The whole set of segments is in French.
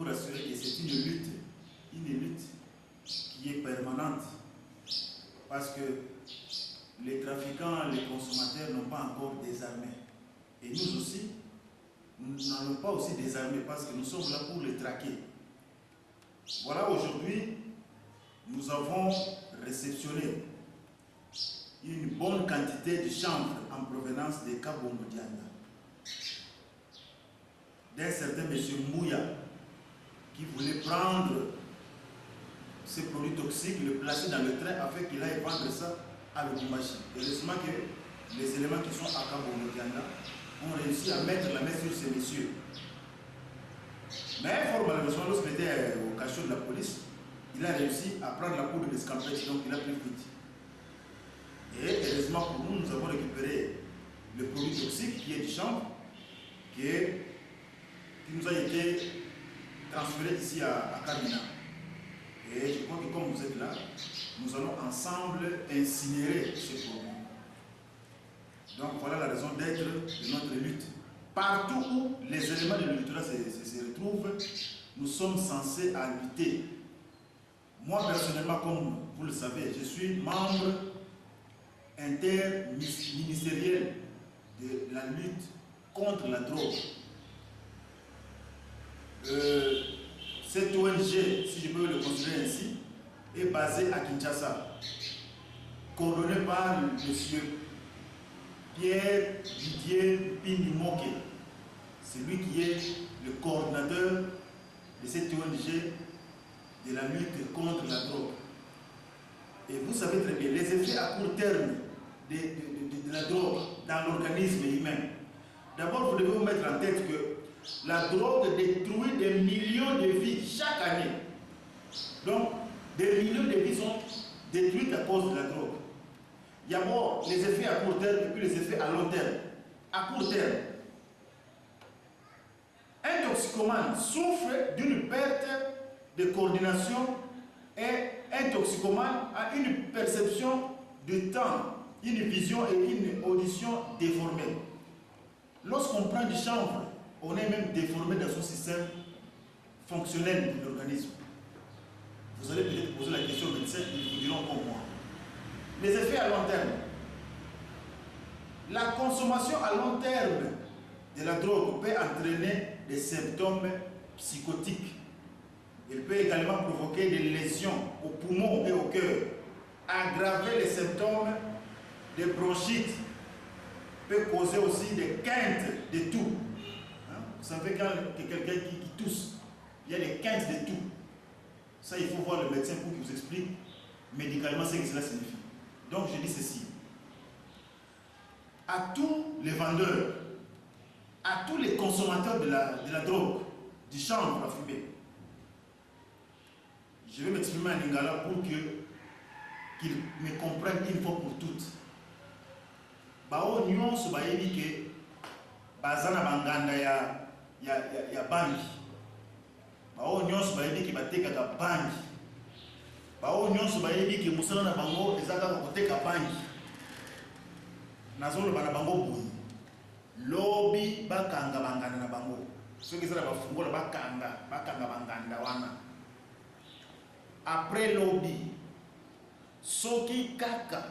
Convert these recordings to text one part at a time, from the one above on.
Pour assurer que c'est une lutte qui est permanente. Parce que les trafiquants, les consommateurs n'ont pas encore désarmé. Et nous aussi, nous n'allons pas aussi désarmer parce que nous sommes là pour les traquer. Voilà, aujourd'hui, nous avons réceptionné une bonne quantité de chanvre en provenance des Kabongo Dianda, d'un certain monsieur Mouya, qui voulait prendre ces produits toxiques, le placer dans le train afin qu'il aille vendre ça à l'Obumachi. Heureusement que les éléments qui sont à Kabongo Dianda ont réussi à mettre la main sur ces messieurs. Mais fort malheureusement, lorsqu'il était au cachot de la police, il a réussi à prendre la poudre de scampette, donc il a pris vite. Et heureusement pour nous, nous avons récupéré le produit toxique qui est du chanvre, qui nous a été transféré ici à Kamina. Et je crois que comme vous êtes là, nous allons ensemble incinérer ce produit. Donc voilà la raison d'être de notre lutte. Partout où les éléments de l'ultra se retrouvent, nous sommes censés à lutter. Moi personnellement, comme vous le savez, je suis membre interministériel de la lutte contre la drogue. Cette ONG, si je peux le considérer ainsi, est basée à Kinshasa, coordonnée par M. Pierre Didier Pinimoke. C'est lui qui est le coordinateur de cette ONG de la lutte contre la drogue. Et vous savez très bien, les effets à court terme de la drogue dans l'organisme humain. D'abord, vous devez vous mettre en tête que la drogue détruit des millions de vies chaque année. Donc, des millions de vies sont détruites à cause de la drogue. Il y a d'abord les effets à court terme et puis les effets à long terme. À court terme, un toxicomane souffre d'une perte de coordination et un toxicomane a une perception de temps, une vision et une audition déformée. Lorsqu'on prend du chanvre, on est même déformé dans son système fonctionnel de l'organisme. Vous allez peut-être poser la question au médecin, ils vous diront comme moi. Les effets à long terme. La consommation à long terme de la drogue peut entraîner des symptômes psychotiques. Il peut également provoquer des lésions aux poumons et au cœur, aggraver les symptômes de bronchite, peut causer aussi des quintes de toux. Vous savez quand quelqu'un qui tousse, il y a des quintes de toux. Ça, il faut voir le médecin pour qu'il vous explique médicalement ce que cela signifie. Donc, je dis ceci. À tous les vendeurs, à tous les consommateurs de la drogue, du chanvre à fumer, je vais m'exprimer en lingala pour qu'ils me comprennent une fois pour toutes. Bao nyonso bayebi ke bazana banganda ya banki. Bao nyonso bayebi ke batekaka banki. Bao nyonso bayebi ke musala na bango ezaka koteka banki. Nazolo bana bango boyi. Lobi bakanga banganda na bango. Soki ezala bafungola bakanga banganda wana. Après lobby, soki kaka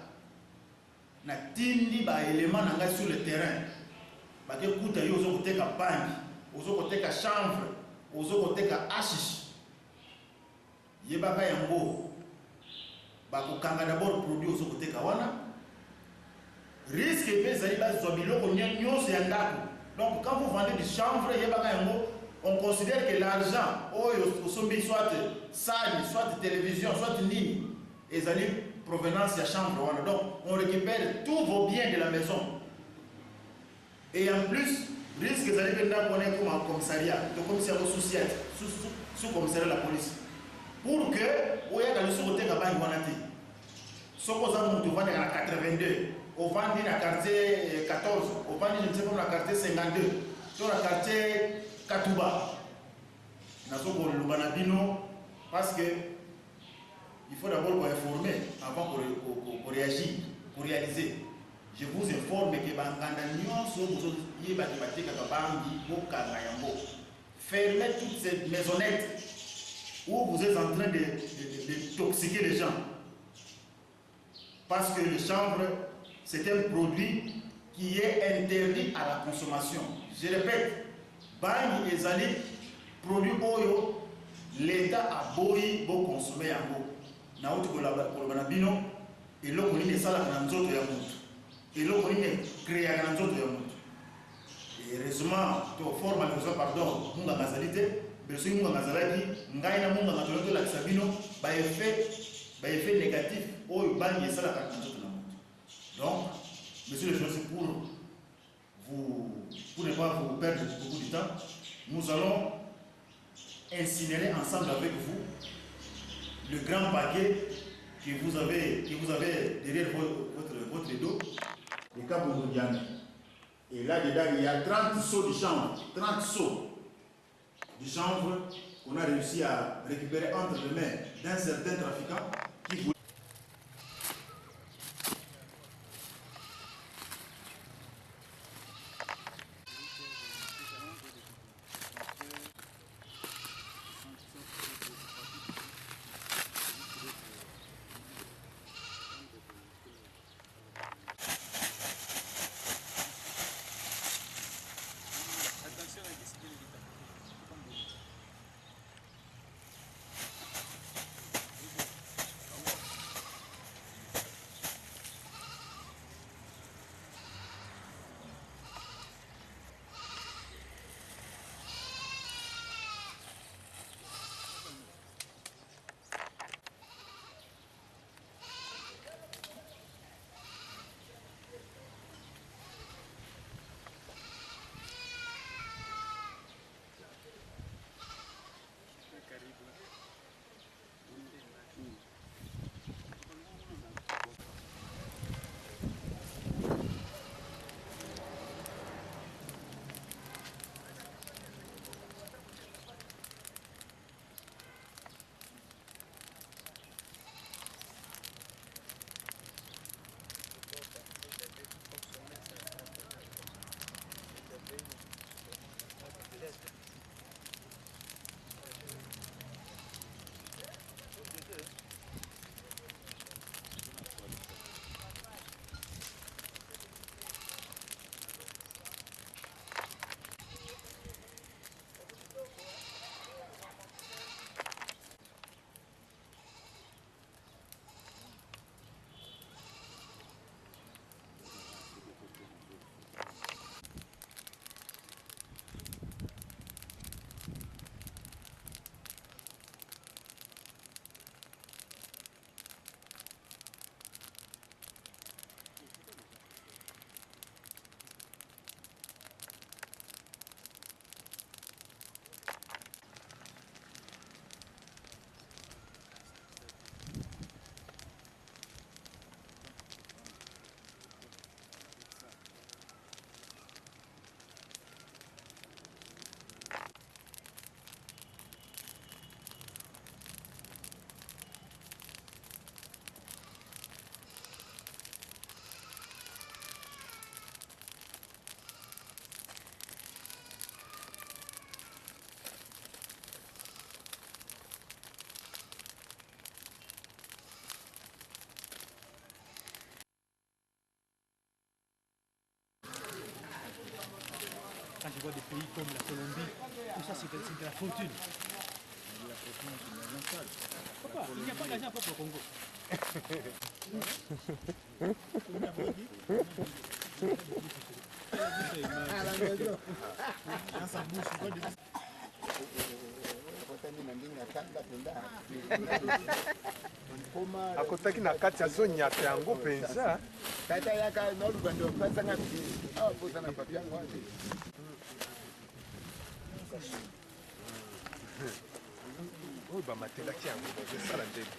na tindi ba élément nanga sur le terrain, ba ke kuta yo zo koteka banki, ozo koteka chanvre, ozo koteka hashish. Yeba ba yango ba kokanga d'abord produit ozo koteka wana. Risque pe zali ba zo biloko nyonso ya ndako. Donc quand vous vendez du chanvre, yeba ba yango, on considère que l'argent, soit salle, soit télévision, soit ligne, et ça provenance de chambre. Donc, on récupère tous vos biens de la maison. Et en plus, risque d'aller venir comme un commissariat, le commissariat sous commissariat de la police. Pour que, on ait dans le sous-côté de la banque, ce qu'on a dans la 82, on vend dans la quartier 14, on vend dans la quartier 52, sur la quartier Katouba. Parce que il faut d'abord informer avant qu'on réagisse, pour réaliser. Je vous informe que fermez toutes ces maisonnettes où vous êtes en train de toxiquer les gens. Parce que le chanvre, c'est un produit qui est interdit à la consommation. Je répète, Bani ezali produit oyo, l'État a boyi pour consommer yango. Na uti kolobana bino, eloko nini esalaka na nzoto ya mutu. Eloko nini créaka na nzoto ya mutu. Et heureusement, to forme malheureusement pardon, munga ngazalite, beso munga ngazalaki, ngai na munga ngazalaki la kisabino, ba effet négatif oyo Bani esalaka na nzoto na mutu. Donc, monsieur le journaliste, pour ne pas vous perdre beaucoup de temps, nous allons incinérer ensemble avec vous le grand paquet que vous avez derrière votre dos, le Cabo Diane. Et là-dedans, il y a 30 seaux de chanvre, 30 seaux de chanvre qu'on a réussi à récupérer entre les mains d'un certain trafiquant qui voulait. Quand je vois des pays comme la Colombie, tout ça c'est de la fortune. Papa, il n'y a pas d'argent propre au Congo. akotaki na kati azonyata yango mpenza tata yaka nolugando pasanga poza na papi yango oyo bamatelaki yango bazosala ndenge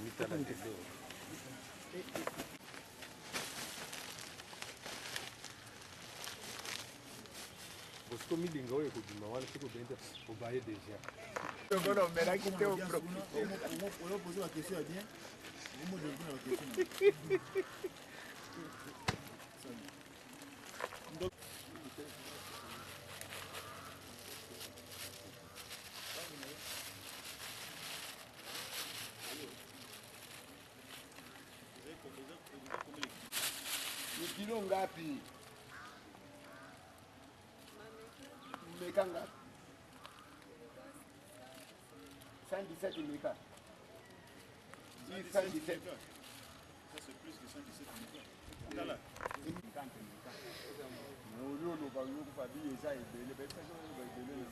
mitala telo bosiko milinga oyo ekobima wana soki obende obaye déjà omelaki te On a posé la question à bien. Ni kilo ngapi? Mmeka ngapi? 117 mmeka. 117. Ça c'est plus que 117 mmeka. Voilà. Nous va nous faire bien ça et les personnes vont donner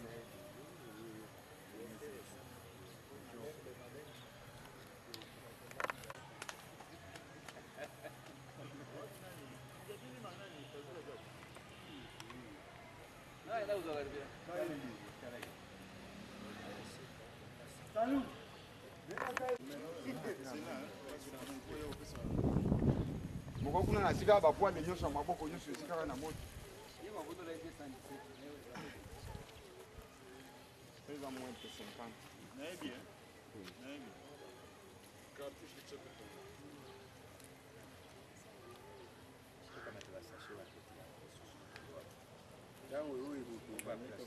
Salut. Moko kuna na sika ba poa nyonso maboko nyonso sika na moto. Ye maboto la ite 117. C'est à moins de 50. N'est bien. N'est bien. Cartouche de chocolat. C'est comme tu vas sacher la tête. Là oui, vous va mettre.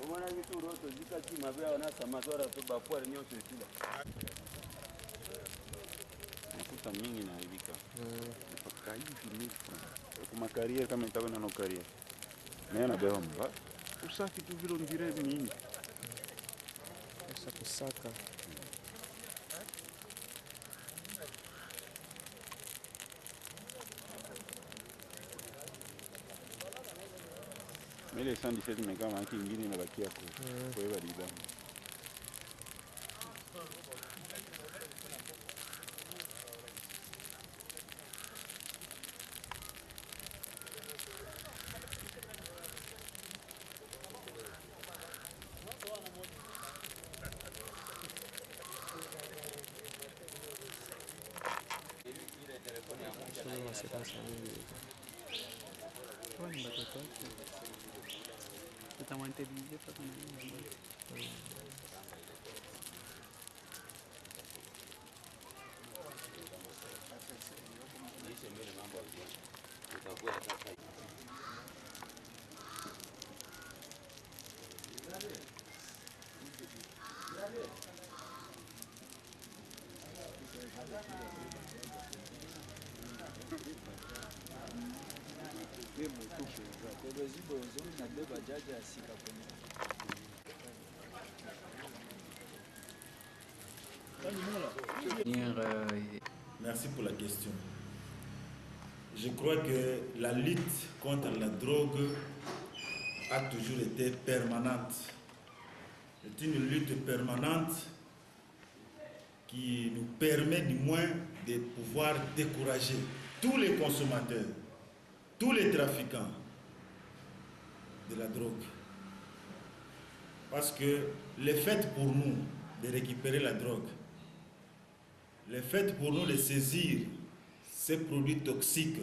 Omwana vitu roto zika kima bya wana samatwara to bapware nyonso etila. Mafuta mingi na ibika. Mpaka hivi ni kwa career kama nitaka na career. Na yana beba mba. Usafi tu vile ngire nini? Kusaka. Mele 117 mega manki ingine inabakia kwa hiyo bidhaa. Merci pour la question. Je crois que la lutte contre la drogue a toujours été permanente. C'est une lutte permanente qui nous permet du moins de pouvoir décourager tous les consommateurs, tous les trafiquants de la drogue. Parce que le fait pour nous de récupérer la drogue, le fait pour nous de saisir ces produits toxiques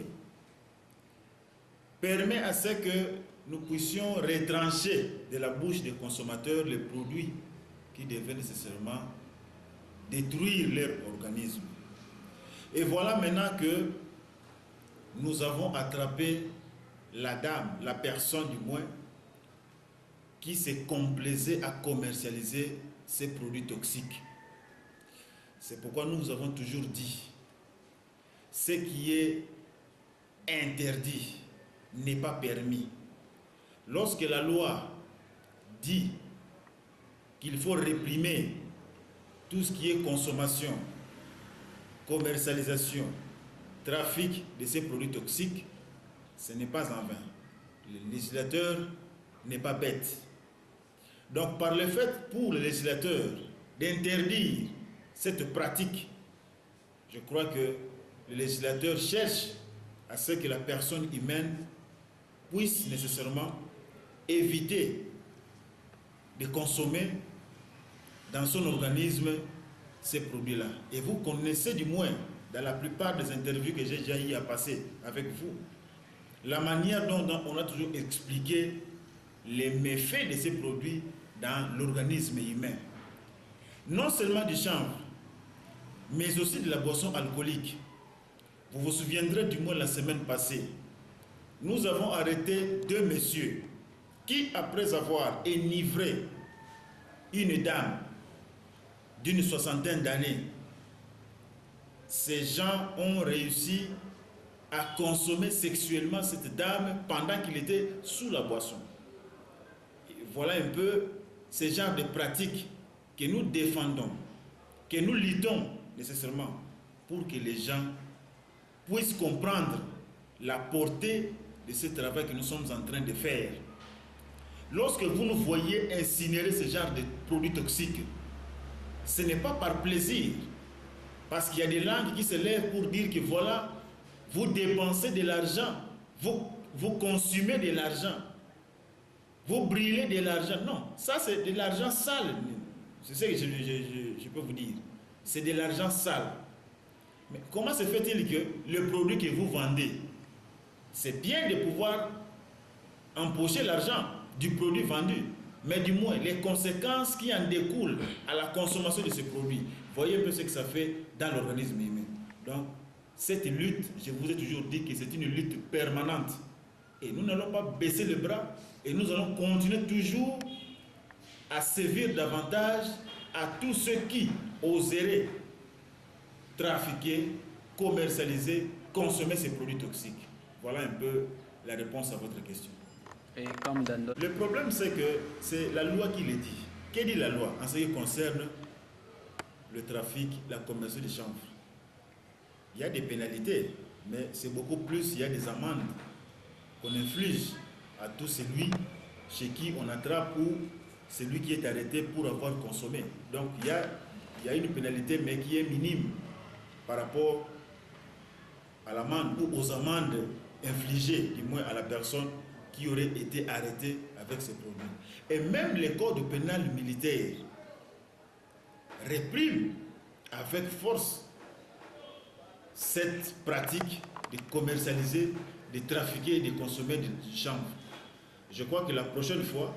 permet à ce que nous puissions retrancher de la bouche des consommateurs les produits qui devaient nécessairement détruire leur organisme. Et voilà maintenant que nous avons attrapé la dame, la personne du moins, qui s'est complaisait à commercialiser ces produits toxiques. C'est pourquoi nous vous avons toujours dit, ce qui est interdit n'est pas permis. Lorsque la loi dit qu'il faut réprimer tout ce qui est consommation, commercialisation, trafic de ces produits toxiques, ce n'est pas en vain. Le législateur n'est pas bête. Donc par le fait pour le législateur d'interdire cette pratique, je crois que le législateur cherche à ce que la personne humaine puisse nécessairement éviter de consommer dans son organisme ces produits-là. Et vous connaissez du moins dans la plupart des interviews que j'ai déjà eu à passer avec vous, la manière dont on a toujours expliqué les méfaits de ces produits dans l'organisme humain. Non seulement du chanvre, mais aussi de la boisson alcoolique. Vous vous souviendrez du moins la semaine passée, nous avons arrêté 2 messieurs qui, après avoir enivré une dame d'une 60aine d'années, ces gens ont réussi à consommer sexuellement cette dame pendant qu'il était sous la boisson. Et voilà un peu ce genre de pratiques que nous défendons, que nous luttons nécessairement pour que les gens puissent comprendre la portée de ce travail que nous sommes en train de faire. Lorsque vous nous voyez incinérer ce genre de produits toxiques, ce n'est pas par plaisir, parce qu'il y a des langues qui se lèvent pour dire que voilà, vous dépensez de l'argent, vous consumez de l'argent, vous brûlez de l'argent. Non, ça c'est de l'argent sale. C'est ce que je peux vous dire. C'est de l'argent sale. Mais comment se fait-il que le produit que vous vendez, c'est bien de pouvoir empocher l'argent du produit vendu, mais du moins les conséquences qui en découlent à la consommation de ce produit. Voyez un peu ce que ça fait dans l'organisme humain. Donc, cette lutte, je vous ai toujours dit que c'est une lutte permanente. Et nous n'allons pas baisser le bras et nous allons continuer toujours à sévir davantage à tous ceux qui oseraient trafiquer, commercialiser, consommer ces produits toxiques. Voilà un peu la réponse à votre question. Et comme dans le problème, c'est que c'est la loi qui le dit. Que dit la loi en ce qui concerne le trafic, la commerce de chanvre? Il y a des pénalités, mais c'est beaucoup plus, il y a des amendes qu'on inflige à tout celui chez qui on attrape ou celui qui est arrêté pour avoir consommé. Donc il y a une pénalité, mais qui est minime par rapport à l'amende ou aux amendes infligées, du moins à la personne qui aurait été arrêtée avec ces produits. Et même les codes pénals militaires répriment avec force cette pratique de commercialiser, de trafiquer et de consommer du chanvre. Je crois que la prochaine fois,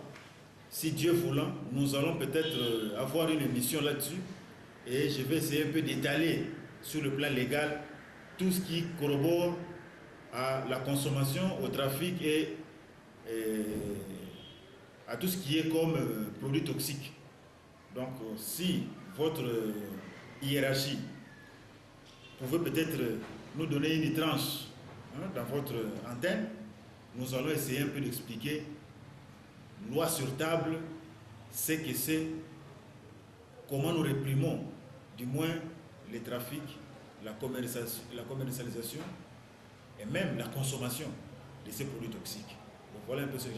si Dieu voulant, nous allons peut-être avoir une émission là-dessus et je vais essayer un peu d'étaler sur le plan légal tout ce qui corrobore à la consommation, au trafic et à tout ce qui est comme produit toxique. Donc si votre hiérarchie pouvez peut-être nous donner une tranche dans votre antenne, nous allons essayer un peu d'expliquer, loi sur table, ce que c'est, comment nous réprimons, du moins les trafics, la commercialisation et même la consommation de ces produits toxiques. Donc voilà un peu ce que